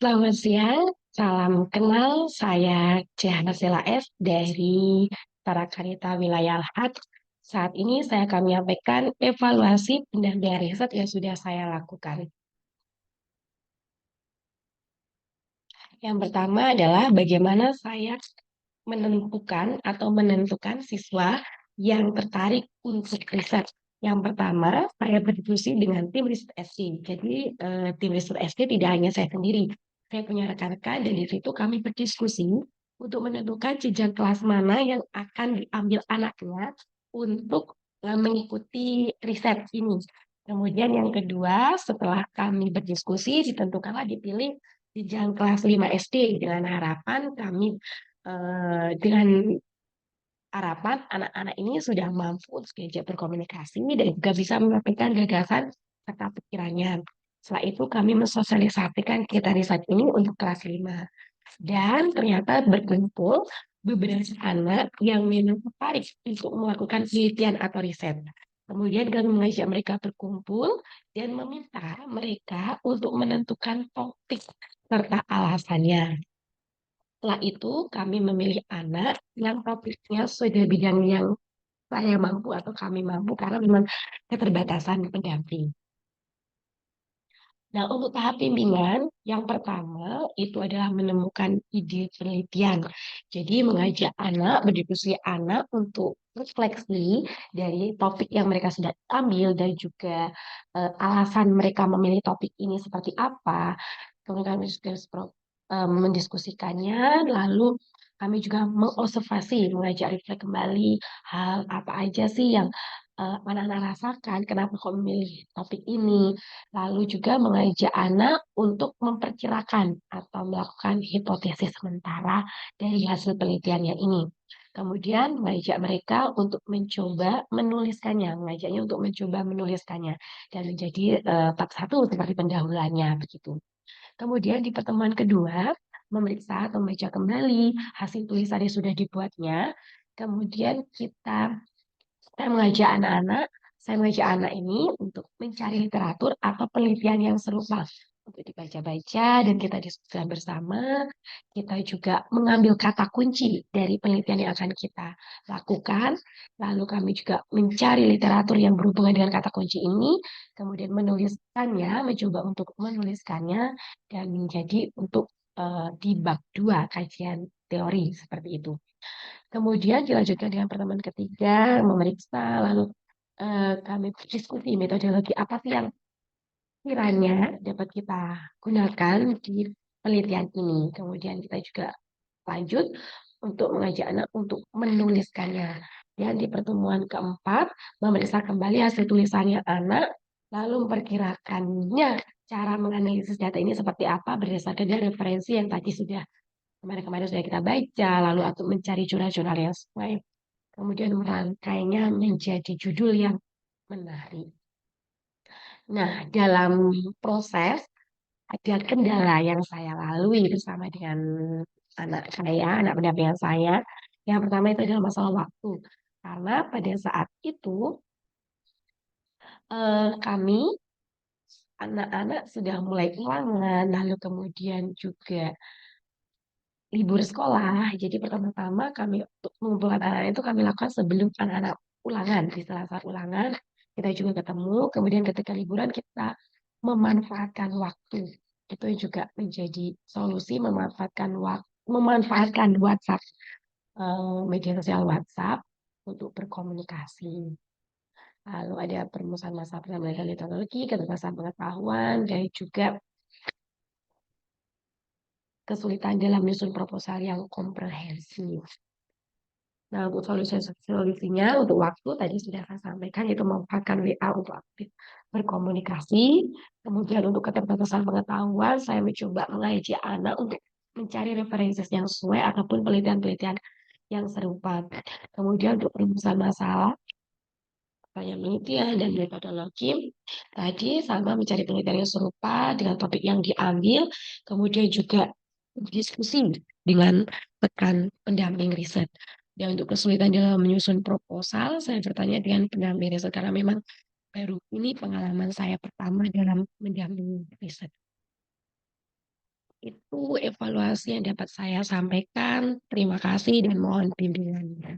Selamat siang, salam kenal. Saya Jehana Sela S dari Tarakanita Wilayah Lahat. Saat ini saya akan menyampaikan evaluasi pendampingan riset yang sudah saya lakukan. Yang pertama adalah bagaimana saya menentukan siswa yang tertarik untuk riset. Yang pertama, saya berdiskusi dengan tim riset SD. Jadi, tim riset SD tidak hanya saya sendiri. Saya punya rekan-rekan dan di situ kami berdiskusi untuk menentukan jenjang kelas mana yang akan diambil anaknya untuk mengikuti riset ini. Kemudian yang kedua, setelah kami berdiskusi, dipilih jenjang kelas 5 SD dengan harapan anak-anak ini sudah mampu untuk diajak berkomunikasi dan juga bisa menyampaikan gagasan serta pikirannya. Setelah itu kami mensosialisasikan kegiatan riset ini untuk kelas 5. Dan ternyata berkumpul beberapa anak yang memang tertarik untuk melakukan penelitian atau riset. Kemudian kami mengajak mereka berkumpul dan meminta mereka untuk menentukan topik serta alasannya. Setelah itu, kami memilih anak yang topiknya sudah bidang yang saya mampu atau kami mampu karena memang keterbatasan pendamping. Nah, untuk tahap bimbingan, yang pertama itu adalah menemukan ide penelitian. Jadi, mengajak anak, berdiskusi anak untuk refleksi dari topik yang mereka sudah ambil dan juga alasan mereka memilih topik ini seperti apa. Kemudian kami juga mendiskusikannya, lalu kami juga mengobservasi, mengajak refleks kembali hal apa aja sih yang anak-anak rasakan, kenapa kok memilih topik ini. Lalu juga mengajak anak untuk memperkirakan atau melakukan hipotesis sementara dari hasil penelitiannya ini. Kemudian mengajak mereka untuk mencoba menuliskannya, mengajaknya untuk mencoba menuliskannya dan menjadi bab satu seperti pendahuluannya begitu. Kemudian di pertemuan kedua memeriksa atau membaca kembali hasil tulisan yang sudah dibuatnya. Kemudian saya mengajak anak-anak, saya mengajak anak ini untuk mencari literatur atau penelitian yang serupa untuk dibaca-baca dan kita diskusikan bersama. Kita juga mengambil kata kunci dari penelitian yang akan kita lakukan. Lalu kami juga mencari literatur yang berhubungan dengan kata kunci ini, kemudian menuliskannya, mencoba untuk menuliskannya dan menjadi untuk di bab 2 kajian teori seperti itu. Kemudian dilanjutkan dengan pertemuan ketiga, memeriksa, lalu kami berdiskusi metodologi apa sih yang kiranya dapat kita gunakan di penelitian ini. Kemudian kita juga lanjut untuk mengajak anak untuk menuliskannya. Dan di pertemuan keempat, memeriksa kembali hasil tulisannya anak, lalu memperkirakannya cara menganalisis data ini seperti apa berdasarkan dari referensi yang tadi sudah kemarin-kemarin sudah kita baca, lalu untuk mencari jurnal-jurnal yang sesuai. Kemudian merangkainya menjadi judul yang menarik. Nah, dalam proses ada kendala yang saya lalui bersama dengan anak pendampingan saya. Yang pertama itu adalah masalah waktu. Karena pada saat itu kami anak-anak sudah mulai ulangan, lalu kemudian juga libur sekolah. Jadi pertama-tama kami untuk mengumpulkan anak-anak itu kami lakukan sebelum anak-anak ulangan. Di saat ulangan kita juga ketemu. Kemudian ketika liburan kita memanfaatkan waktu. Itu juga menjadi solusi memanfaatkan WhatsApp, media sosial WhatsApp untuk berkomunikasi. Lalu ada perumusan masalah pengambilan teknologi, keterbatasan pengetahuan, dan juga kesulitan dalam menyusun proposal yang komprehensif. Nah, untuk solusinya untuk waktu tadi sudah saya sampaikan itu memanfaatkan WA untuk aktif berkomunikasi. Kemudian untuk keterbatasan pengetahuan, saya mencoba mengajak anak untuk mencari referensi yang sesuai ataupun penelitian-penelitian yang serupa. Kemudian untuk perumusan masalah, banyak penelitian dan metodologi. Tadi sama mencari penelitian yang serupa dengan topik yang diambil, kemudian juga diskusi dengan rekan pendamping riset. Dan untuk kesulitan dalam menyusun proposal, saya bertanya dengan pendamping riset karena memang baru ini pengalaman saya pertama dalam mendampingi riset. Itu evaluasi yang dapat saya sampaikan. Terima kasih dan mohon bimbingannya.